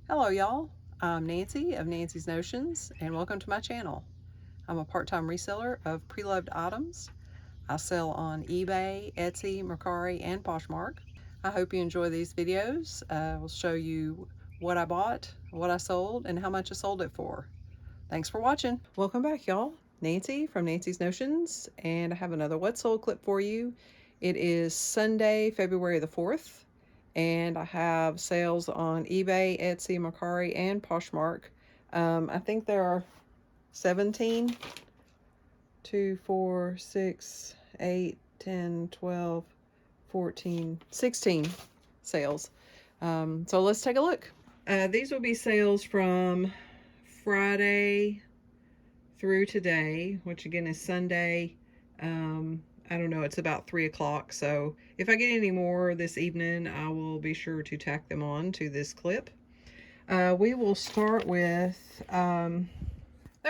Hello y'all, I'm Nancy of Nancy's Notions and welcome to my channel. I'm a part-time reseller of pre-loved items. I sell on eBay, Etsy, Mercari, and Poshmark. I hope you enjoy these videos. I'll show you what I bought, what I sold, and how much I sold it for. Thanks for watching. Welcome back y'all. Nancy from Nancy's Notions, and I have another What Sold clip for you. It is Sunday, February the 4th. And I have sales on eBay, Etsy, Mercari, and Poshmark. I think there are 17, 2, 4, 6, 8, 10, 12, 14, 16 sales. So let's take a look. These will be sales from Friday through today, which again is Sunday. I don't know, it's about 3 o'clock, so if I get any more this evening, I will be sure to tack them on to this clip. We will start with, there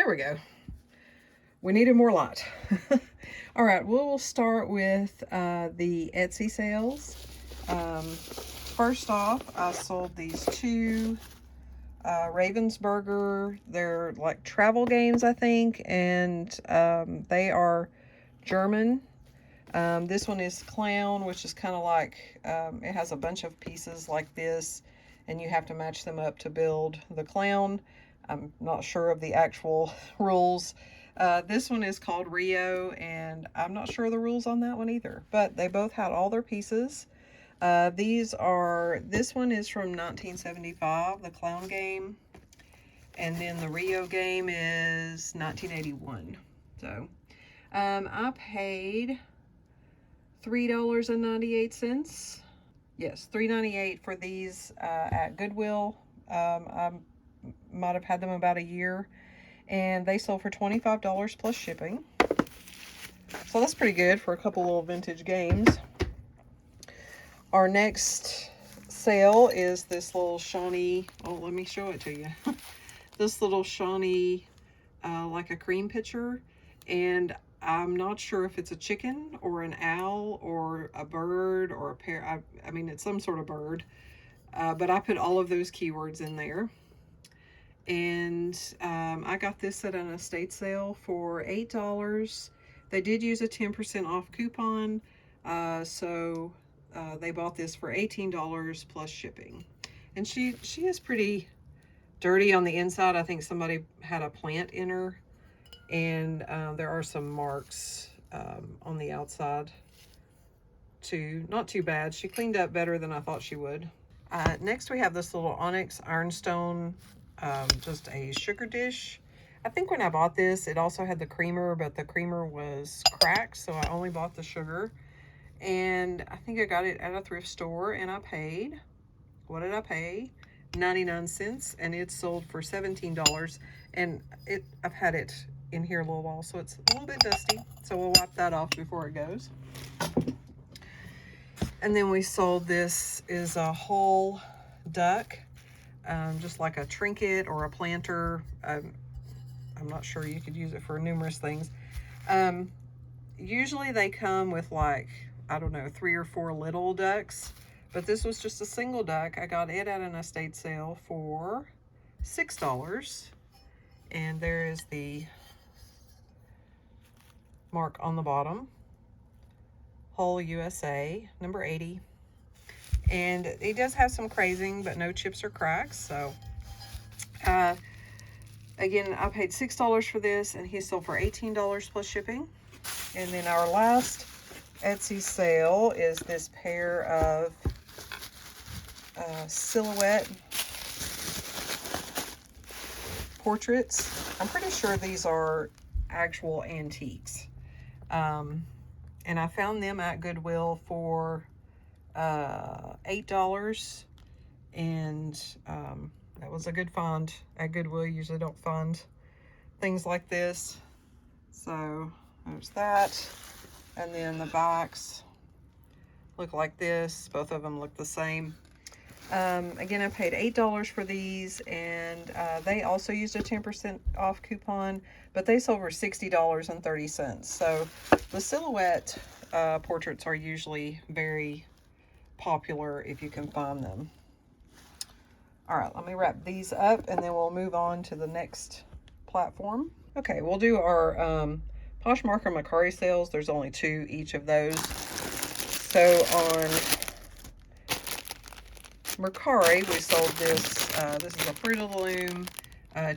we go. We needed more light. All right, we'll start with the Etsy sales. First off, I sold these two Ravensburger. They're like travel games, I think, and they are German. This one is Clown, which is kind of like, it has a bunch of pieces like this, and you have to match them up to build the clown. I'm not sure of the actual rules. This one is called Rio, and I'm not sure of the rules on that one either, but they both had all their pieces. This one is from 1975, the clown game, and then the Rio game is 1981. So, I paid $3.98. Yes, $3.98 for these at Goodwill. I might have had them about a year, and they sold for $25 plus shipping. So that's pretty good for a couple little vintage games. Our next sale is this little Shawnee. Oh, let me show it to you. This little Shawnee, like a cream pitcher, and I'm not sure if it's a chicken or an owl or a bird or a pair. I mean, it's some sort of bird, but I put all of those keywords in there. And I got this at an estate sale for $8. They did use a 10% off coupon, so they bought this for $18 plus shipping. And she is pretty dirty on the inside. I think somebody had a plant in her, and there are some marks on the outside too. Not too bad. She cleaned up better than I thought she would. Next we have this little onyx ironstone, just a sugar dish. I think when I bought this, it also had the creamer, but the creamer was cracked, so I only bought the sugar. And I think I got it at a thrift store, and I paid, what did I pay? 99 cents, and it sold for $17. And I've had it in here a little while, so it's a little bit dusty, so we'll wipe that off before it goes. And then we sold, this is a whole duck, just like a trinket or a planter. I'm not sure, you could use it for numerous things. Usually they come with, like, I don't know, 3 or 4 little ducks, but this was just a single duck. I got it at an estate sale for $6, and there is the mark on the bottom, Hull, USA, number 80. And it does have some crazing, but no chips or cracks. So again, I paid $6 for this, and he sold for $18 plus shipping. And then our last Etsy sale is this pair of silhouette portraits. I'm pretty sure these are actual antiques. And I found them at Goodwill for $8, and that was a good find at Goodwill. You usually don't find things like this. So there's that. And then the backs look like this. Both of them look the same. Again, I paid $8 for these, and they also used a 10% off coupon, but they sold for $60.30. So the silhouette portraits are usually very popular if you can find them. All right, let me wrap these up and then we'll move on to the next platform. Okay, we'll do our Poshmark or Mercari sales. There's only 2 each of those. So on Mercari, we sold this. This is a Fruit of the Loom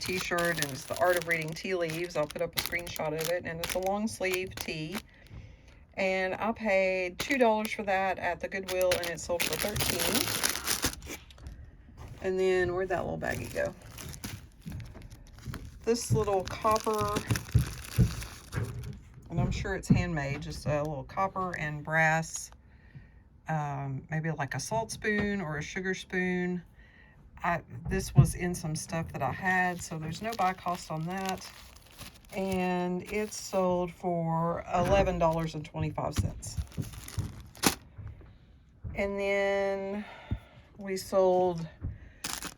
t-shirt, and it's the Art of Reading Tea Leaves. I'll put up a screenshot of it, and it's a long sleeve tee. And I paid $2 for that at the Goodwill, and it sold for $13. And then where'd that little baggie go? This little copper, and I'm sure it's handmade, just a little copper and brass, maybe like a salt spoon or a sugar spoon. This was in some stuff that I had, so there's no buy cost on that. And it sold for $11.25. And then we sold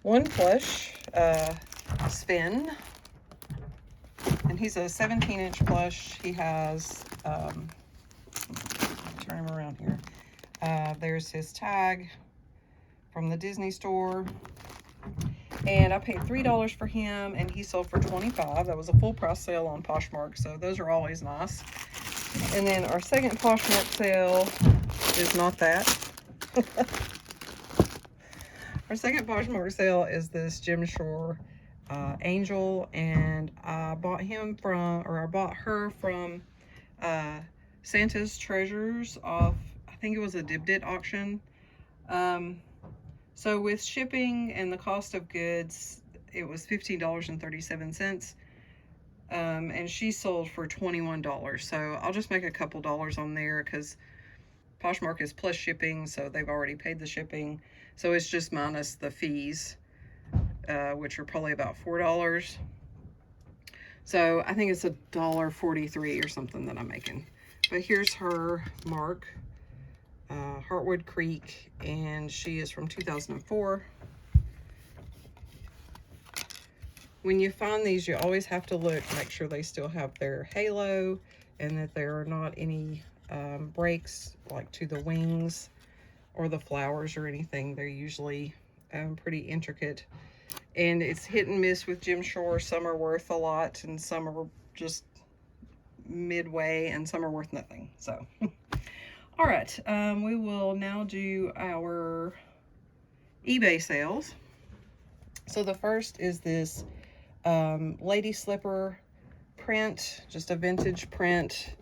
one plush, Sven. And he's a 17-inch plush. He has, turn him around here. There's his tag from the Disney store. And I paid $3 for him, and he sold for $25. That was a full price sale on Poshmark, so those are always nice. And then our second Poshmark sale is not that. Our second Poshmark sale is this Jim Shore angel, and I bought her from Santa's Treasures off, I think it was a Dibdit auction. So with shipping and the cost of goods, it was $15.37. And she sold for $21. So I'll just make a couple dollars on there because Poshmark is plus shipping, so they've already paid the shipping. So it's just minus the fees, which are probably about $4. So I think it's $1.43 or something that I'm making. But here's her mark. Heartwood Creek, and she is from 2004. When you find these, you always have to look, make sure they still have their halo and that there are not any breaks like to the wings or the flowers or anything. They're usually pretty intricate, and it's hit and miss with Jim Shore. Some are worth a lot and some are just midway and some are worth nothing. So all right, we will now do our eBay sales. So the first is this lady slipper print, just a vintage print.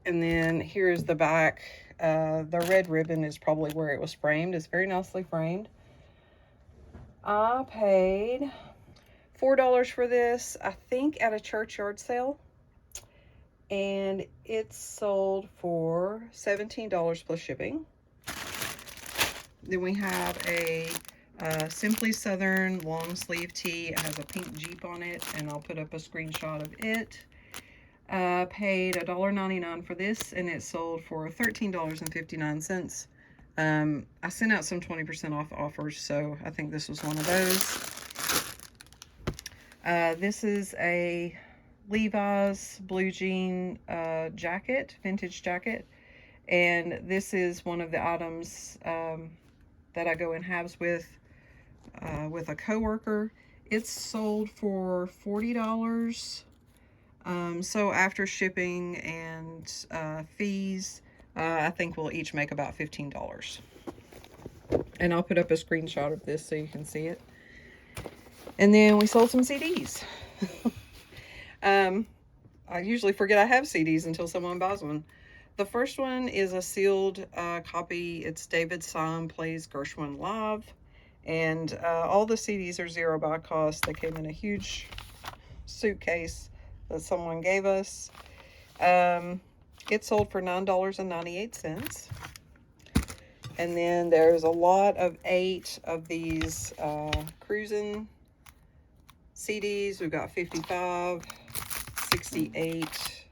And then here's the back. The red ribbon is probably where it was framed. It's very nicely framed. I paid $4 for this, I think at a church yard sale. And it sold for $17 plus shipping. Then we have a Simply Southern long sleeve tee. It has a pink Jeep on it, and I'll put up a screenshot of it. Paid $1.99 for this, and it sold for $13.59. I sent out some 20% off offers, so I think this was one of those. This is a Levi's blue jean jacket, vintage jacket, and this is one of the items that I go in halves with a coworker. It's sold for $40. So after shipping and fees, I think we'll each make about $15. And I'll put up a screenshot of this so you can see it. And then we sold some CDs. I usually forget I have CDs until someone buys one. The first one is a sealed copy. It's David Syme Plays Gershwin Live. And all the CDs are zero buy cost. They came in a huge suitcase that someone gave us. It sold for $9.98. And then there's a lot of 8 of these cruising CDs. We've got 55, 68.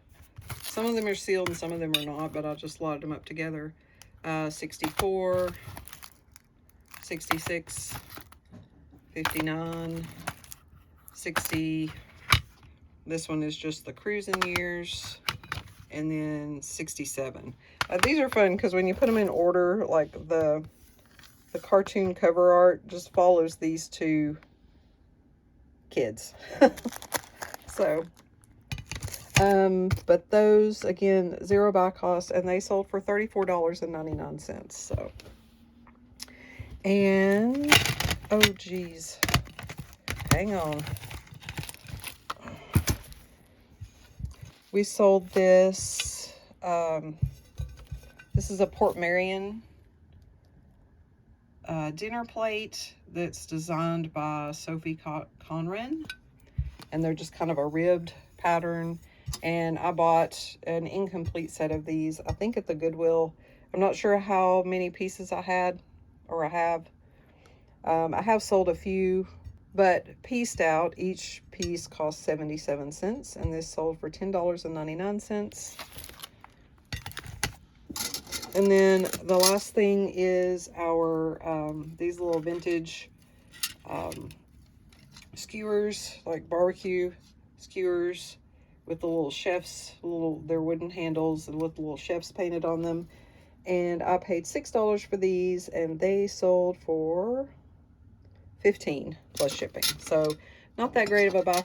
Some of them are sealed and some of them are not, but I just lotted them up together. 64, 66, 59, 60. This one is just the cruising years. And then 67. These are fun because when you put them in order, like the the cartoon cover art just follows these two kids. So, but those, again, zero buy cost, and they sold for $34.99. So, and, oh geez, hang on. We sold this, this is a Port Marion dinner plate that's designed by Sophie Conran, and they're just kind of a ribbed pattern. And I bought an incomplete set of these, I think at the Goodwill. I'm not sure how many pieces I had, or I have. I have sold a few, but pieced out, each piece cost 77 cents, and this sold for $10.99. And then the last thing is our, these little vintage skewers, like barbecue skewers with the little chefs, they're wooden handles and with the little chefs painted on them. And I paid $6 for these, and they sold for $15 plus shipping. So not that great of a buy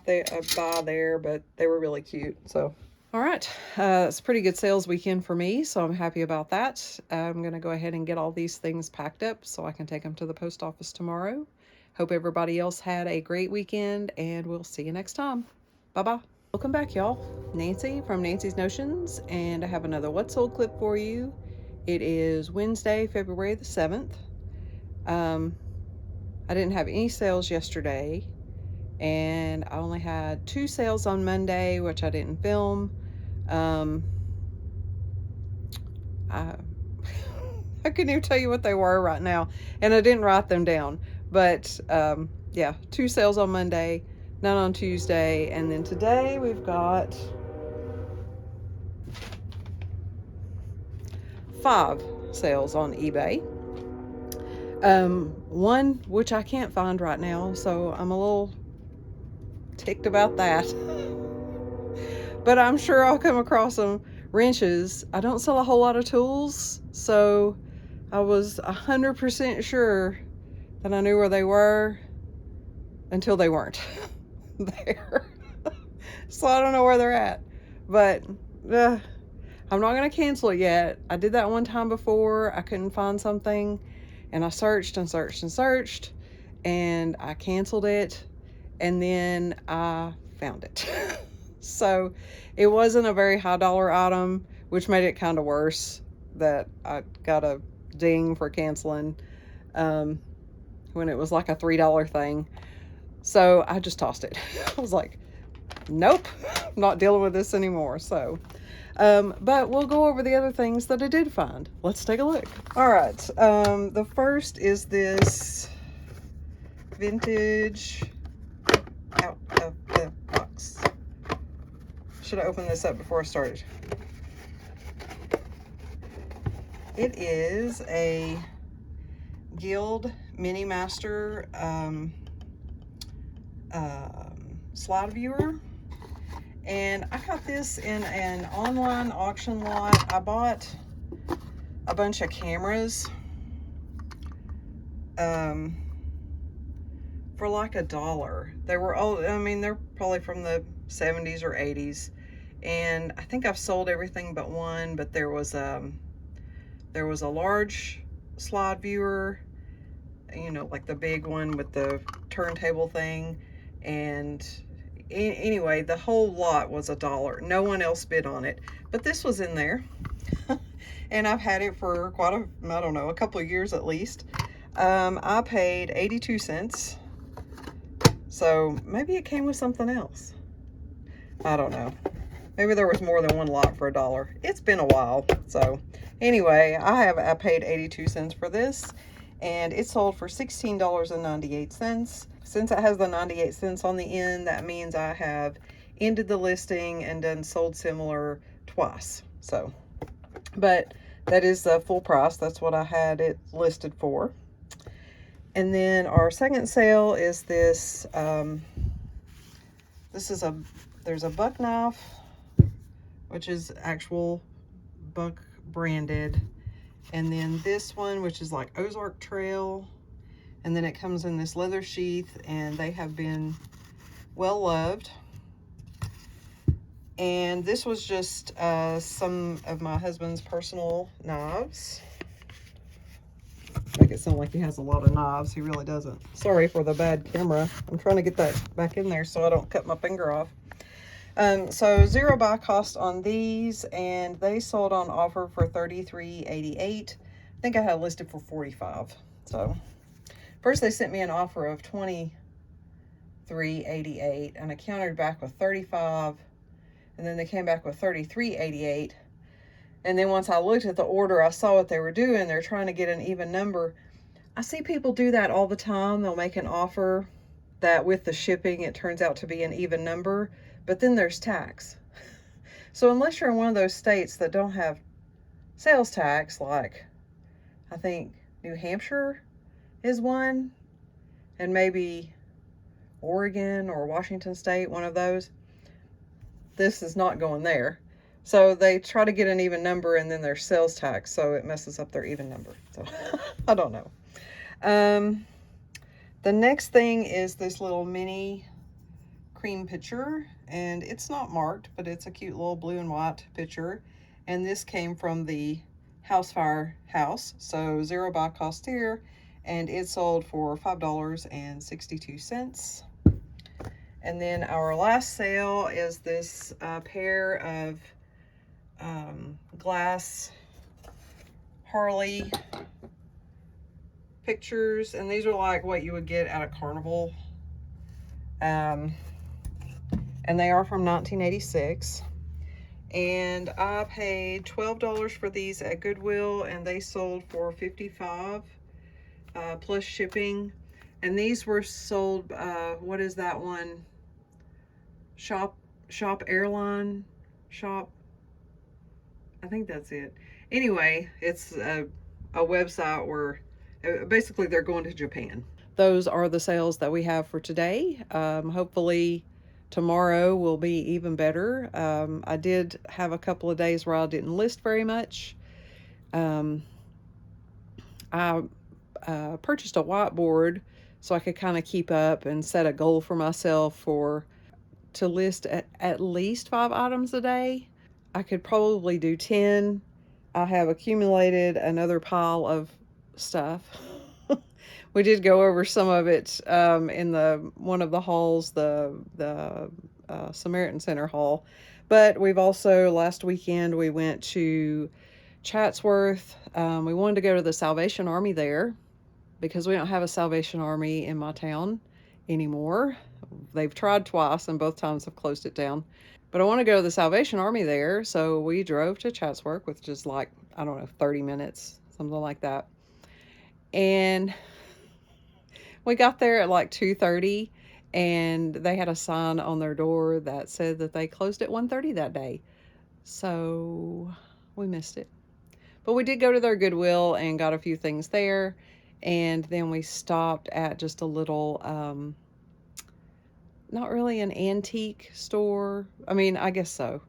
there, but they were really cute. So all right, it's a pretty good sales weekend for me, so I'm happy about that. I'm going to go ahead and get all these things packed up so I can take them to the post office tomorrow. Hope everybody else had a great weekend, and we'll see you next time. Bye-bye. Welcome back, y'all. Nancy from Nancy's Notions, and I have another What Sold clip for you. It is Wednesday, February the 7th. I didn't have any sales yesterday, and I only had 2 sales on Monday, which I didn't film. I couldn't even tell you what they were right now, and I didn't write them down. But yeah, 2 sales on Monday, none on Tuesday, and then today we've got 5 sales on eBay. One which I can't find right now, so I'm a little ticked about that. But I'm sure I'll come across them. Wrenches. I don't sell a whole lot of tools, so I was 100% sure that I knew where they were until they weren't there. So I don't know where they're at, but I'm not going to cancel it yet. I did that one time before. I couldn't find something, and I searched and searched and searched, and I canceled it, and then I found it. So it wasn't a very high dollar item, which made it kind of worse that I got a ding for canceling when it was like a $3 thing. So I just tossed it. I was like, nope, I'm not dealing with this anymore. So but we'll go over the other things that I did find. Let's take a look. All right, the first is this vintage out of the box. Should have opened this up before I started. It is a Guild Mini Master slide viewer, and I got this in an online auction lot. I bought a bunch of cameras for like $1. They were old. I mean, they're probably from the 70s or 80s, and I think I've sold everything but one. But there was a large slide viewer, you know, like the big one with the turntable thing, and anyway, the whole lot was $1. No one else bid on it, but this was in there. And I've had it for quite I don't know, a couple of years at least. I paid 82 cents. So maybe it came with something else. I don't know. Maybe there was more than one lot for $1. It's been a while. So anyway, I paid 82 cents for this, and it sold for $16.98. Since it has the 98 cents on the end, that means I have ended the listing and done sold similar twice. So, but that is the full price. That's what I had it listed for. And then our second sale is this. There's a buck knife, which is actual buck branded, And then this one, which is like Ozark Trail. And then it comes in this leather sheath, and they have been well loved. And this was just some of my husband's personal knives. Make it sound like he has a lot of knives. He really doesn't. Sorry for the bad camera. I'm trying to get that back in there so I don't cut my finger off. So zero buy cost on these, and they sold on offer for $33.88. I think I had listed for $45. So first they sent me an offer of $23.88, and I countered back with $35, and then they came back with $33.88. And then once I looked at the order, I saw what they were doing. They're trying to get an even number. I see people do that all the time. They'll make an offer that with the shipping, it turns out to be an even number, but then there's tax. So unless you're in one of those states that don't have sales tax, like I think New Hampshire is one, and maybe Oregon or Washington State, one of those, this is not going there. So they try to get an even number, and then there's sales tax, so it messes up their even number. So I don't know. The next thing is this little mini cream pitcher, and it's not marked, but it's a cute little blue and white pitcher. And this came from the House Fire House, so zero buy cost here, and it sold for $5.62. And then our last sale is this pair of glass Harley pictures, and these are like what you would get at a carnival, and they are from 1986, and I paid $12 for these at Goodwill, and they sold for $55 plus shipping. And these were sold, what is that one, shop airline shop, I think that's it. Anyway, it's a website where basically they're going to Japan. Those are the sales that we have for today. Hopefully tomorrow will be even better. I did have a couple of days where I didn't list very much. I purchased a whiteboard so I could kind of keep up and set a goal for myself to list at least 5 items a day. I could probably do 10. I have accumulated another pile of stuff. We did go over some of it in one of the halls, the Samaritan Center hall. But we've also, last weekend, we went to Chatsworth. We wanted to go to the Salvation Army there because we don't have a Salvation Army in my town anymore. They've tried twice, and both times have closed it down. But I want to go to the Salvation Army there, so we drove to Chatsworth, which is like, I don't know, 30 minutes, something like that. And we got there at like 2:30, and they had a sign on their door that said that they closed at 1:30 that day. So we missed it. But we did go to their Goodwill and got a few things there. And then we stopped at just a little, not really an antique store. I mean, I guess so.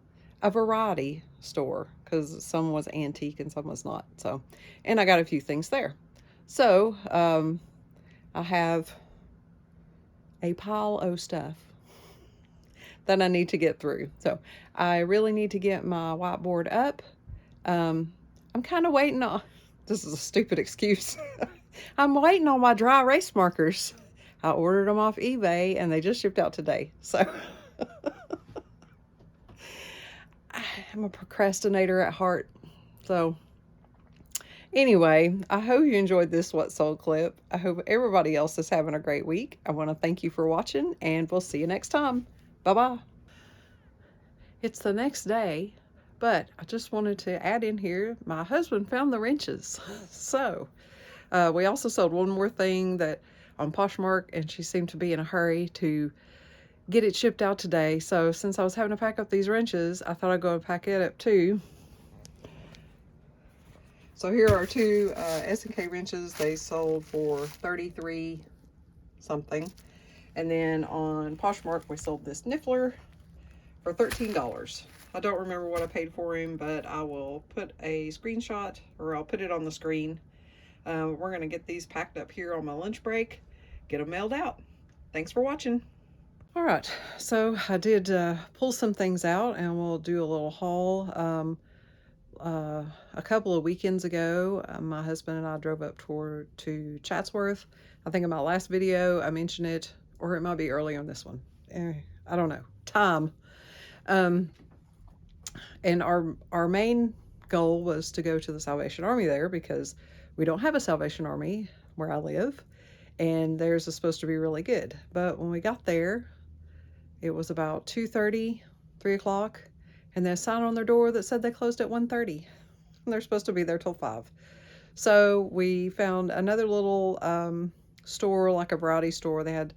A variety store, because some was antique and some was not. So, and I got a few things there. So, I have a pile of stuff that I need to get through. So, I really need to get my whiteboard up. I'm kind of waiting on, this is a stupid excuse. I'm waiting on my dry erase markers. I ordered them off eBay, and they just shipped out today. So I'm a procrastinator at heart. So anyway, I hope you enjoyed this What Sold clip. I hope everybody else is having a great week. I want to thank you for watching, and we'll see you next time. Bye-bye. It's the next day, but I just wanted to add in here, my husband found the wrenches. So we also sold one more thing that on Poshmark, and she seemed to be in a hurry to get it shipped out today. So since I was having to pack up these wrenches, I thought I'd go and pack it up too. So here are two S&K wrenches. They sold for $33 something. And then on Poshmark, we sold this Niffler for $13. I don't remember what I paid for him, but I will put a screenshot, or I'll put it on the screen. We're going to get these packed up here on my lunch break, get them mailed out. Thanks for watching. All right, so I did pull some things out, and we'll do a little haul. A couple of weekends ago, my husband and I drove up to Chatsworth. I think in my last video I mentioned it, or it might be early on this one. I don't know. Time. And our main goal was to go to the Salvation Army there, because we don't have a Salvation Army where I live, and theirs is supposed to be really good. But when we got there, it was about 2:30, 3 o'clock, and there's a sign on their door that said they closed at 1:30. And they're supposed to be there till 5. So we found another little store, like a variety store. They had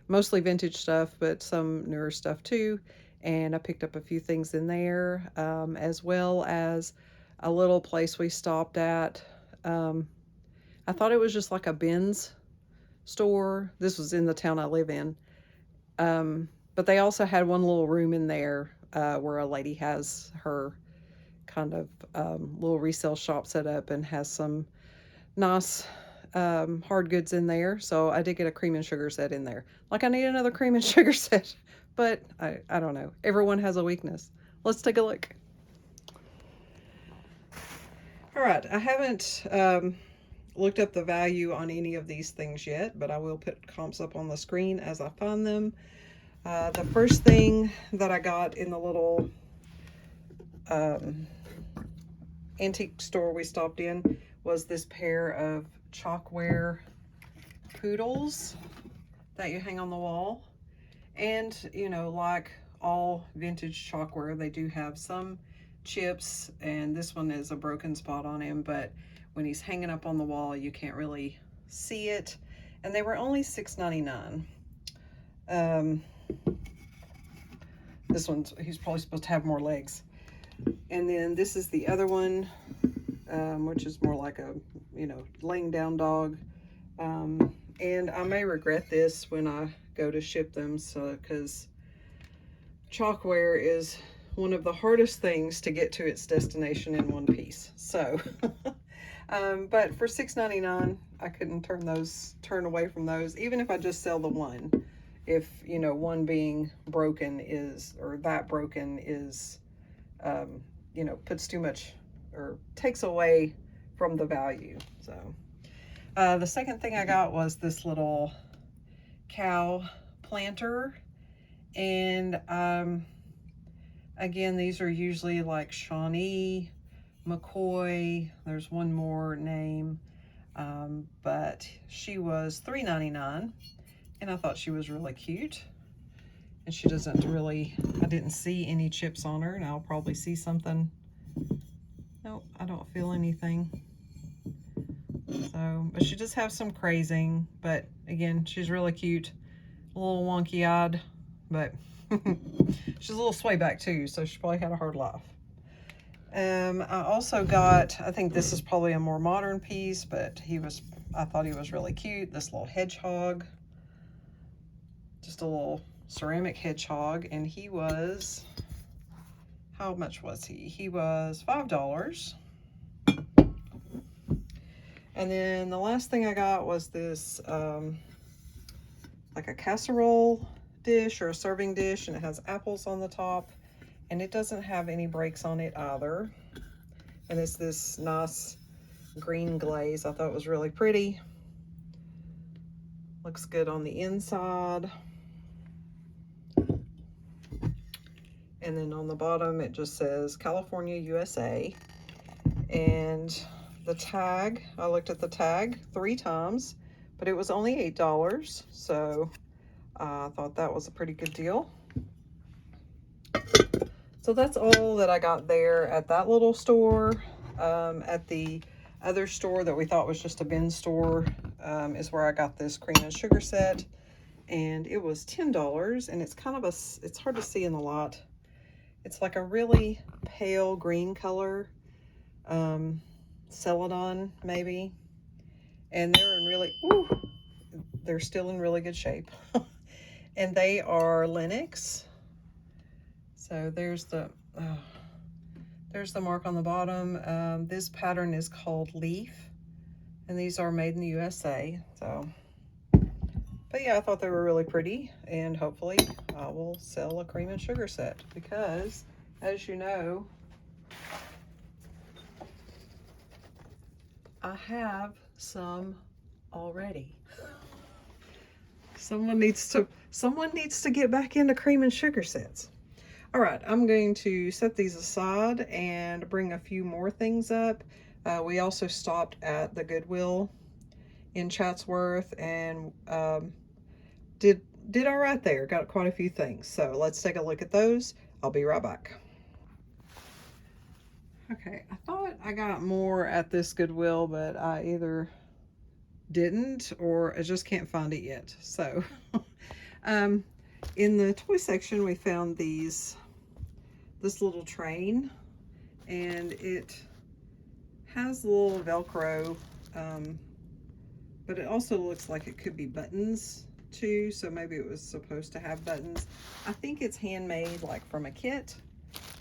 mostly vintage stuff, but some newer stuff too. And I picked up a few things in there, as well as a little place we stopped at. I thought it was just like a bins store. This was in the town I live in. But they also had one little room in there where a lady has her kind of little resale shop set up, and has some nice hard goods in there. So I did get a cream and sugar set in there. Like, I need another cream and sugar set, but I don't know. Everyone has a weakness. Let's take a look. All right, I haven't looked up the value on any of these things yet, but I will put comps up on the screen as I find them. The first thing that I got in the little antique store we stopped in was this pair of chalkware poodles that you hang on the wall. And, you know, like all vintage chalkware, they do have some chips, and this one is a broken spot on him, but when he's hanging up on the wall, you can't really see it. And they were only $6.99. This one's, he's probably supposed to have more legs. And then this is the other one, which is more like a, you know, laying down dog. And I may regret this when I go to ship them, so, because chalkware is one of the hardest things to get to its destination in one piece. So, but for $6.99, I couldn't turn away from those, even if I just sell the one. If, you know, one being broken is, or that broken is, you know, puts too much or takes away from the value. So the second thing I got was this little cow planter. And again, these are usually like Shawnee, McCoy. There's one more name, but she was $3.99, and I thought she was really cute. And she doesn't really, I didn't see any chips on her, and I'll probably see something. Nope, I don't feel anything. So, but she does have some crazing, but again, she's really cute. A little wonky-eyed, but she's a little swayback too, so she probably had a hard life. I also got, I think this is probably a more modern piece, but I thought he was really cute. This little hedgehog, just a little ceramic hedgehog, and he was, how much was he? He was $5. And then the last thing I got was this, like a casserole dish or a serving dish, and it has apples on the top, and it doesn't have any breaks on it either. And it's this nice green glaze. I thought it was really pretty. Looks good on the inside. And then on the bottom, it just says California, USA. And the tag, I looked at the tag 3 times, but it was only $8. So I thought that was a pretty good deal. So that's all that I got there at that little store. At the other store that we thought was just a bin store is where I got this cream and sugar set. And it was $10, and it's kind of it's hard to see in the lot. It's like a really pale green color, Celadon maybe. And they're still in really good shape. And they are Linux. So there's the Oh, there's the mark on the bottom. This pattern is called Leaf, and these are made in the USA. So, but yeah, I thought they were really pretty, and hopefully I will sell a cream and sugar set because, as you know, I have some already. Someone needs to get back into cream and sugar sets. All right, I'm going to set these aside and bring a few more things up. We also stopped at the Goodwill in Chatsworth and did all right there. Got quite a few things. So let's take a look at those. I'll be right back. Okay, I thought I got more at this Goodwill, but I either didn't or I just can't find it yet. So in the toy section, we found this little train, and it has a little Velcro, but it also looks like it could be buttons too, so maybe it was supposed to have buttons. I think it's handmade, like from a kit.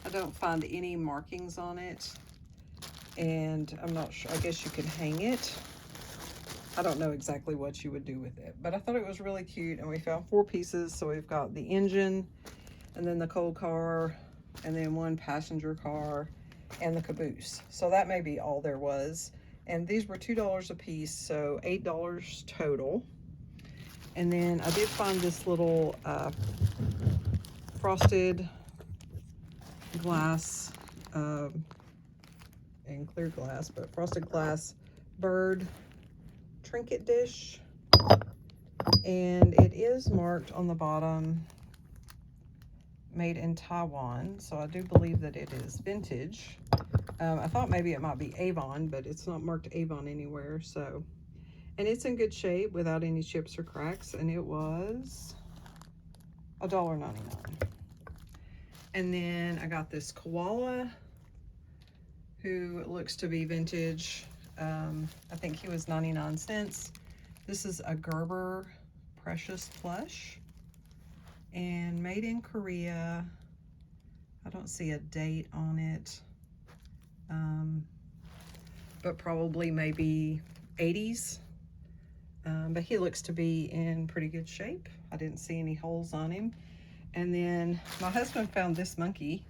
I don't find any markings on it, and I'm not sure. I guess you could hang it. I don't know exactly what you would do with it, but I thought it was really cute, and we found 4 pieces. So we've got the engine, and then the coal car, and then 1 passenger car, and the caboose. So that may be all there was. And these were $2 a piece, so $8 total. And then I did find this little frosted glass and clear glass, but frosted glass bird trinket dish, and it is marked on the bottom made in Taiwan, so I do believe that it is vintage. I thought maybe it might be Avon, but it's not marked Avon anywhere. So, and it's in good shape without any chips or cracks, and it was $1.99. And then I got this koala who looks to be vintage. I think he was 99 cents. This is a Gerber Precious Plush and made in Korea. I don't see a date on it, but probably maybe 80s. But he looks to be in pretty good shape. I didn't see any holes on him. And then my husband found this monkey,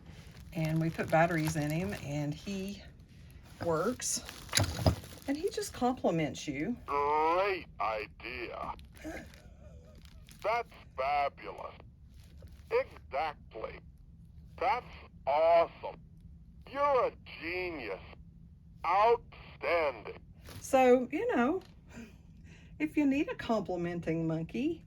and we put batteries in him, and he works, and he just compliments you. Great idea. That's fabulous. Exactly. That's awesome. You're a genius. Outstanding. So, you know, if you need a complimenting monkey,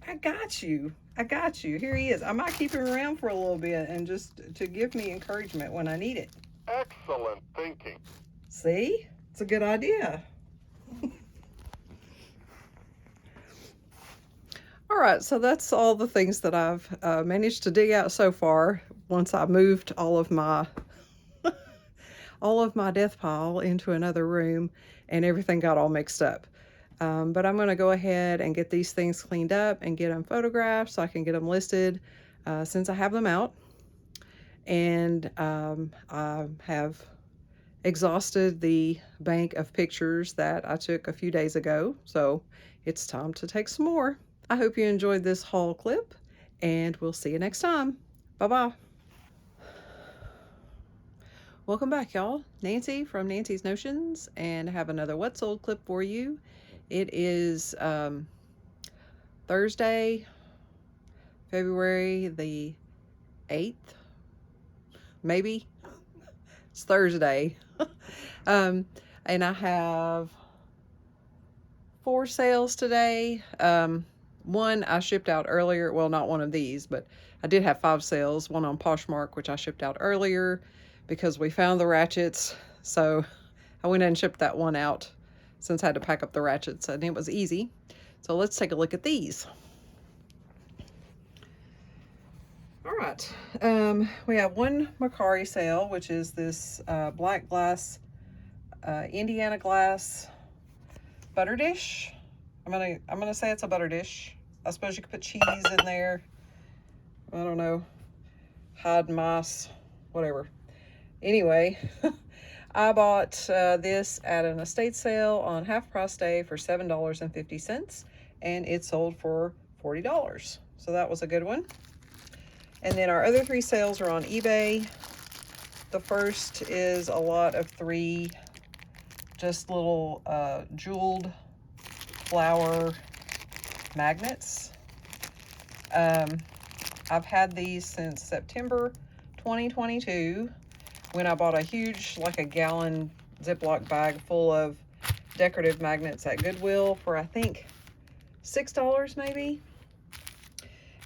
I got you. I got you. Here he is. I might keep him around for a little bit and just to give me encouragement when I need it. Excellent thinking. See? It's a good idea. All right, so that's all the things that I've managed to dig out so far once I moved all of my death pile into another room and everything got all mixed up. But I'm going to go ahead and get these things cleaned up and get them photographed so I can get them listed since I have them out. And I have exhausted the bank of pictures that I took a few days ago, so it's time to take some more. I hope you enjoyed this haul clip, and we'll see you next time. Bye-bye. Welcome back, y'all. Nancy from Nancy's Notions, and I have another What Sold clip for you. It is Thursday, February the 8th, maybe. It's Thursday. And I have 4 sales today. One I shipped out earlier. Well, not one of these, but I did have 5 sales. One on Poshmark, which I shipped out earlier because we found the ratchets. So I went and shipped that one out since I had to pack up the ratchets, and it was easy. So let's take a look at these. All right. We have one Macari sale, which is this black glass, Indiana glass butter dish. I'm gonna say it's a butter dish. I suppose you could put cheese in there. I don't know. hide mice, whatever. Anyway, I bought this at an estate sale on half price day for $7.50, and it sold for $40. So that was a good one. And then our other 3 sales are on eBay. The first is a lot of 3 just little jeweled flower magnets. I've had these since September 2022 when I bought a huge, like a gallon Ziploc bag full of decorative magnets at Goodwill for, I think, $6 maybe.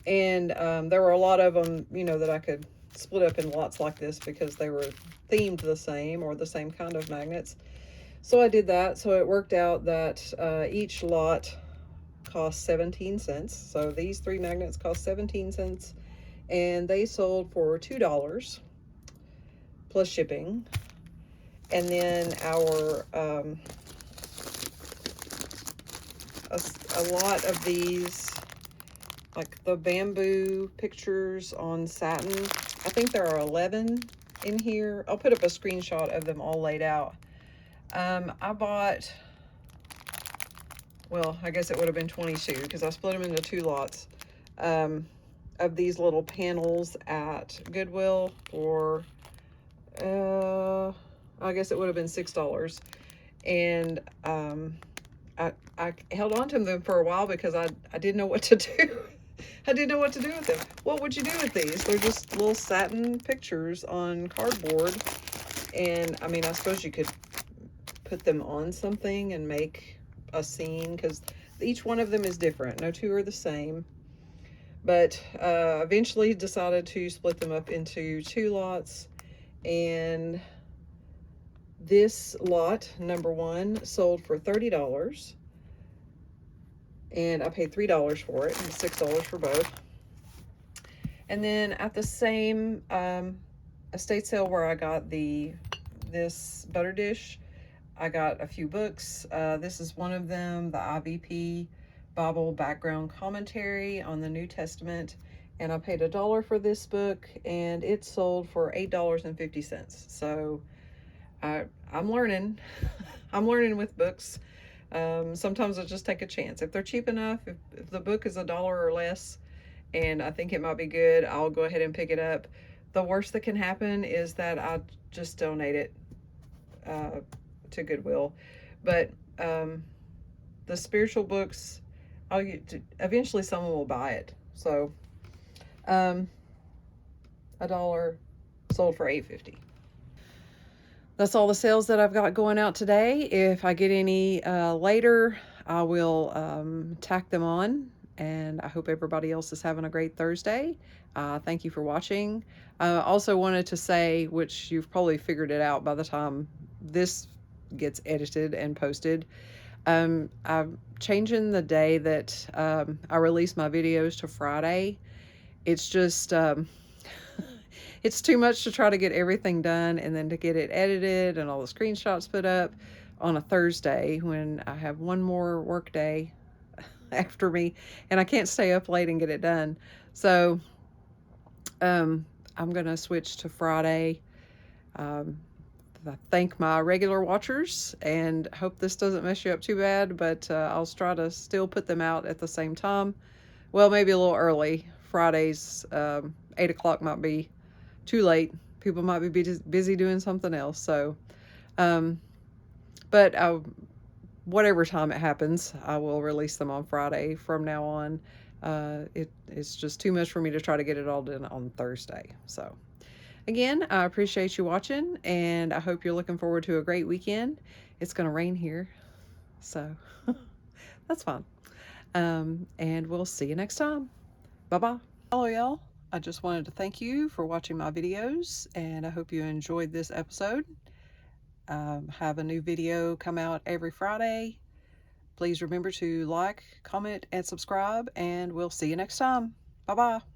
And there were a lot of them, you know, that I could split up in lots like this because they were themed the same or the same kind of magnets. So I did that. So it worked out that each lot cost 17 cents. So these 3 magnets cost 17 cents, and they sold for $2 plus shipping. And then our a lot of these, like the bamboo pictures on satin, I think there are 11 in here. I'll put up a screenshot of them all laid out. I bought, well, I guess it would have been 22 because I split them into 2 lots of these little panels at Goodwill for, I guess it would have been $6. And I held on to them for a while because I didn't know what to do. I didn't know what to do with them. What would you do with these? They're just little satin pictures on cardboard. And I mean, I suppose you could put them on something and make a scene because each one of them is different. No 2 are the same. But eventually decided to split them up into 2 lots. And this lot, number 1, sold for $30. And I paid $3 for it and $6 for both. And then at the same estate sale where I got this butter dish, I got a few books. This is one of them, the IVP Bible Background Commentary on the New Testament. And I paid $1 for this book, and it sold for $8.50. So I'm learning. I'm learning with books. Sometimes I just take a chance. If they're cheap enough, if the book is $1 or less, and I think it might be good, I'll go ahead and pick it up. The worst that can happen is that I just donate it to Goodwill. But the spiritual books, eventually someone will buy it. So $1 sold for $8.50. That's all the sales that I've got going out today. If I get any later, I will tack them on. And I hope everybody else is having a great Thursday. Thank you for watching. I also wanted to say, which you've probably figured it out by the time this gets edited and posted, I'm changing the day that I release my videos to Friday. It's just... it's too much to try to get everything done and then to get it edited and all the screenshots put up on a Thursday when I have one more work day after me and I can't stay up late and get it done. So I'm going to switch to Friday. I thank my regular watchers and hope this doesn't mess you up too bad, but I'll try to still put them out at the same time. Well, maybe a little early. Fridays, 8 o'clock might be too late. People might be busy doing something else. So, but whatever time it happens, I will release them on Friday from now on. It's just too much for me to try to get it all done on Thursday. So, again, I appreciate you watching, and I hope you're looking forward to a great weekend. It's going to rain here, so that's fine. And we'll see you next time. Bye-bye. Hello, y'all. I just wanted to thank you for watching my videos, and I hope you enjoyed this episode. Have a new video come out every Friday. Please remember to like, comment, and subscribe, and we'll see you next time. Bye-bye.